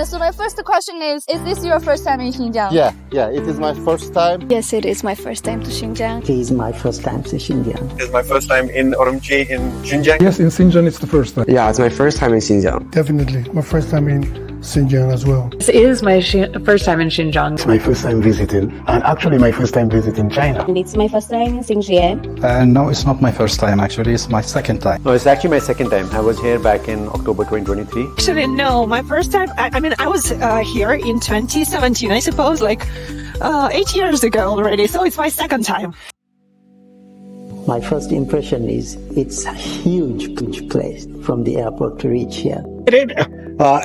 So my first question is this your first time in Xinjiang? Yeah, it is my first time. Yes, it is my first time to Xinjiang. It is my first time to Xinjiang. It's my first time in Urumqi in Xinjiang. Yes, in Xinjiang it's the first time. Yeah, it's my first time in Xinjiang. Definitely my first time in Xinjiang as well. This is my first time in Xinjiang. It's my first time visiting, and actually my first time visiting China. And it's my first time in Xinjiang. No, it's not my first time actually, it's my second time. No, it's actually my second time. I was here back in October 2023. Actually, no, my first time, I was here in 2017, I suppose, 8 years ago already, so it's my second time. My first impression is it's a huge place from the airport to reach here.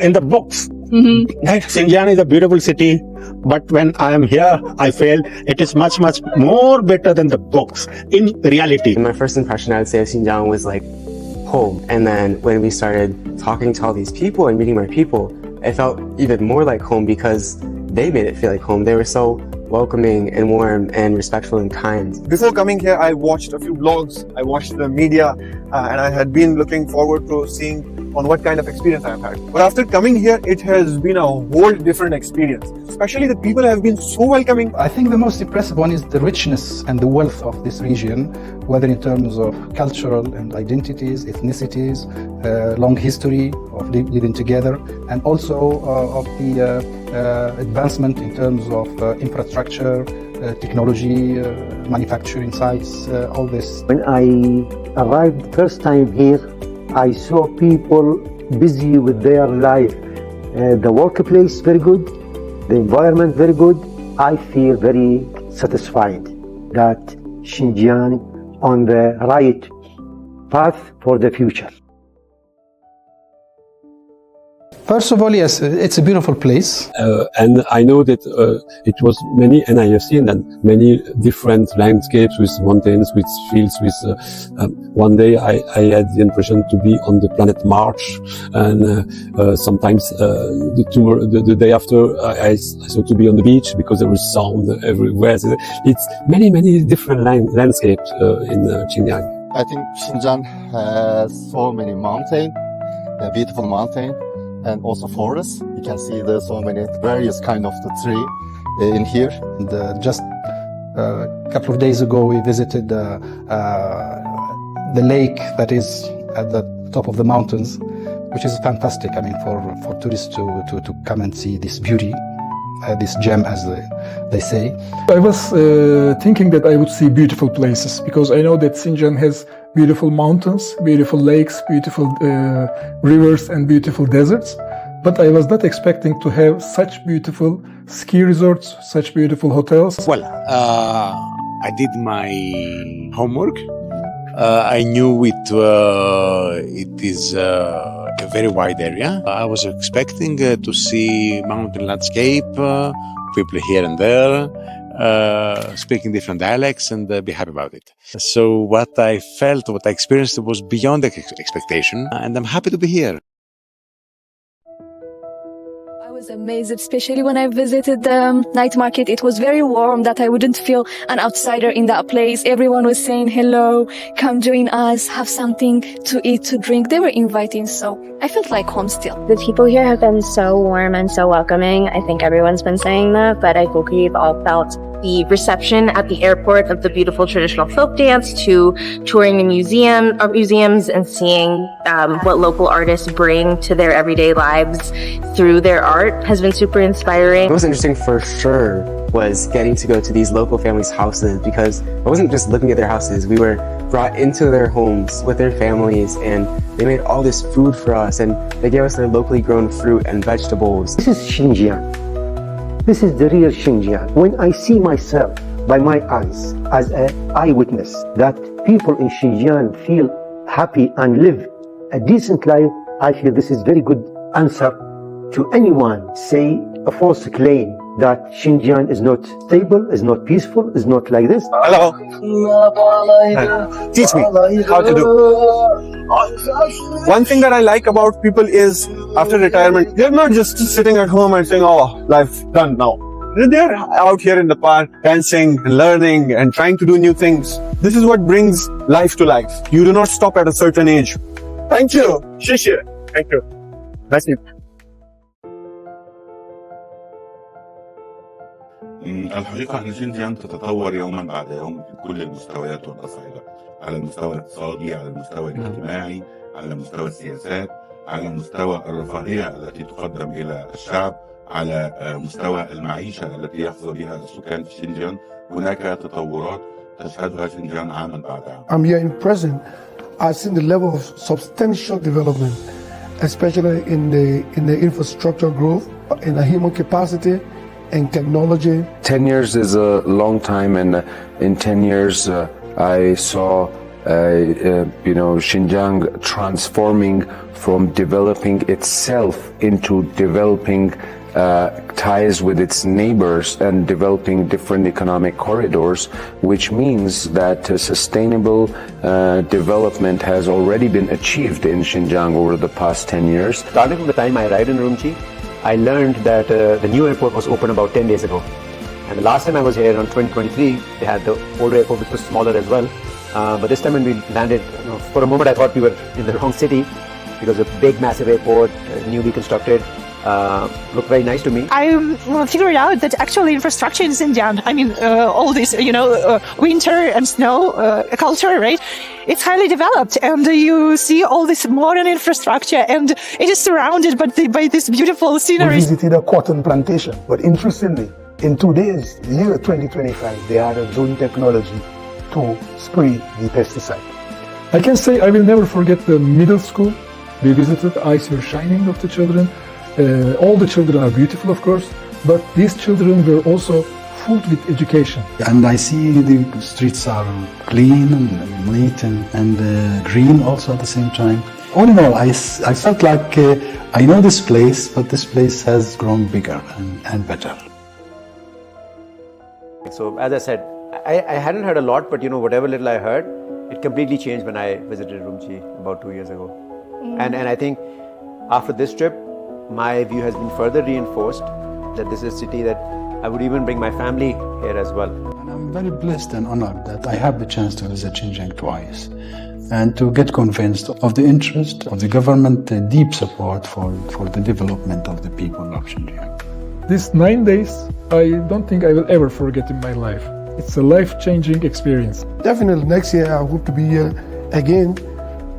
In the books, Xinjiang is a beautiful city, but when I am here, I feel it is much more better than the books in reality. My first impression, I would say, of Xinjiang was like home. And then when we started talking to all these people and meeting more people, it felt even more like home because they made it feel like home. They were so welcoming and warm and respectful and kind. Before coming here, I watched a few vlogs, I watched the media, and I had been looking forward to seeing on what kind of experience I've had. But after coming here, it has been a whole different experience. Especially the people have been so welcoming. I think the most impressive one is the richness and the wealth of this region, whether in terms of cultural and identities, ethnicities, long history of living together, and also of the advancement in terms of infrastructure, technology, manufacturing sites, all this. When I arrived first time here, I saw people busy with their life. The workplace very good, the environment very good. I feel very satisfied that Xinjiang on the right path for the future. First of all, yes, it's a beautiful place. And I know that it was many, and I have seen that many different landscapes with mountains, with fields, with one day I had the impression to be on the planet Mars, and sometimes the day after I thought to be on the beach because there was sound everywhere. So it's many different landscapes in Xinjiang. I think Xinjiang has so many mountains, beautiful mountains, and also forests. You can see there's so many various kind of the tree in here. And, just a couple of days ago, we visited the lake that is at the top of the mountains, which is fantastic. I mean, for tourists to come and see this beauty, this gem, as they say. I was thinking that I would see beautiful places because I know that Xinjiang has beautiful mountains, beautiful lakes, beautiful rivers and beautiful deserts. But I was not expecting to have such beautiful ski resorts, such beautiful hotels. Well, I did my homework. I knew it is a very wide area. I was expecting to see mountain landscape, people here and there, speaking different dialects, and be happy about it. So what I felt, what I experienced was beyond expectation, and I'm happy to be here. I was amazed, especially when I visited the night market. It was very warm that I wouldn't feel an outsider in that place. Everyone was saying hello, come join us, have something to eat, to drink. They were inviting, so I felt like home still. The people here have been so warm and so welcoming. I think everyone's been saying that, but I think we've all felt the reception at the airport of the beautiful traditional folk dance, to touring the museums and seeing what local artists bring to their everyday lives through their art has been super inspiring. What was interesting for sure was getting to go to these local families' houses, because I wasn't just looking at their houses, we were brought into their homes with their families, and they made all this food for us, and they gave us their locally grown fruit and vegetables. This is Xinjiang. This is the real Xinjiang. When I see myself by my eyes as an eyewitness that people in Xinjiang feel happy and live a decent life, I feel this is very good answer to anyone say a false claim that Xinjiang is not stable, is not peaceful, is not like this. Hello. Teach me how to do. One thing that I like about people is after retirement, they're not just sitting at home and saying, oh, life done now. They're out here in the park, dancing, learning, and trying to do new things. This is what brings life to life. You do not stop at a certain age. Thank you. Thank you. That's it. الحقيقة أن شينجيانغ تتطور يوما بعد يوم في كل المستويات والأصعدة، على المستوى الاقتصادي، على المستوى الاجتماعي، على مستوى السياسات، على مستوى الرفاهية التي تقدم إلى الشعب، على مستوى المعيشة التي يحظى بها السكان في شينجيانغ. هناك تطورات تشهدها شينجيانغ عاما بعد عام. I'm here in present. I've seen the level of substantial development, especially in the infrastructure growth, in the human capacity and technology. 10 years is a long time, and in 10 years I saw Xinjiang transforming from developing itself into developing ties with its neighbors and developing different economic corridors, which means that sustainable development has already been achieved in Xinjiang over the past 10 years. Starting from the time I arrived in Urumqi, I learned that the new airport was open about 10 days ago. And the last time I was here in 2023, they had the old airport, which was smaller as well. But this time when we landed, for a moment I thought we were in the wrong city, because a big, massive airport, newly constructed, looked very nice to me. I figured out that actually infrastructure in Xinjiang, I mean, all this, winter and snow culture, right? It's highly developed, and you see all this modern infrastructure, and it is surrounded by this beautiful scenery. We visited a cotton plantation, but interestingly, in 2 days, the year 2025, they had a drone technology to spray the pesticide. I can say I will never forget the middle school. We visited, eyes were shining of the children. All the children are beautiful, of course, but these children were also full with education. And I see the streets are clean and neat and green also at the same time. All in all, I felt like I know this place, but this place has grown bigger and better. So as I said, I hadn't heard a lot, but whatever little I heard, it completely changed when I visited Urumqi about 2 years ago. And I think after this trip, my view has been further reinforced that this is a city that I would even bring my family here as well. And I'm very blessed and honored that I have the chance to visit Xinjiang twice and to get convinced of the interest of the government, the deep support for the development of the people of Xinjiang. These 9 days, I don't think I will ever forget in my life. It's a life-changing experience. Definitely next year I hope to be here again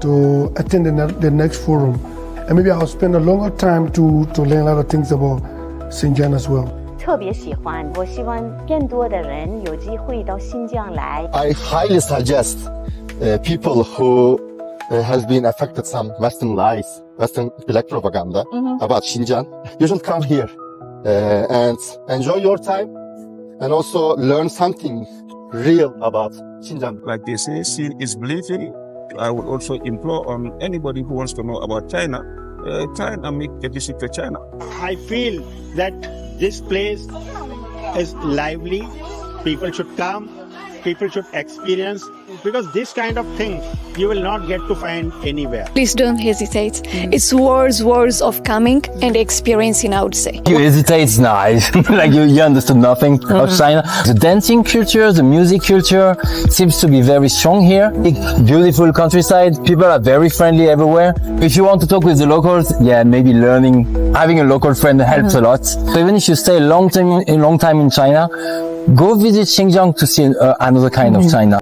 to attend the next forum. And maybe I'll spend a longer time to learn a lot of things about Xinjiang as well. 特别喜欢，我希望更多的人有机会到新疆来。 I highly suggest people who has been affected some Western lies, Western black propaganda about Xinjiang. You should come here and enjoy your time and also learn something real about Xinjiang. Like they say, seeing is believing. I would also implore on anybody who wants to know about China, try and make a visit to China. I feel that this place is lively. People should come. People should experience, because this kind of thing you will not get to find anywhere. Please don't hesitate. It's words of coming and experiencing, I would say. You hesitate, it's nice. Like you understood nothing of China. The dancing culture, the music culture seems to be very strong here. Big, beautiful countryside. People are very friendly everywhere. If you want to talk with the locals, maybe having a local friend helps a lot. So even if you stay a long time in China, go visit Xinjiang to see another kind of China.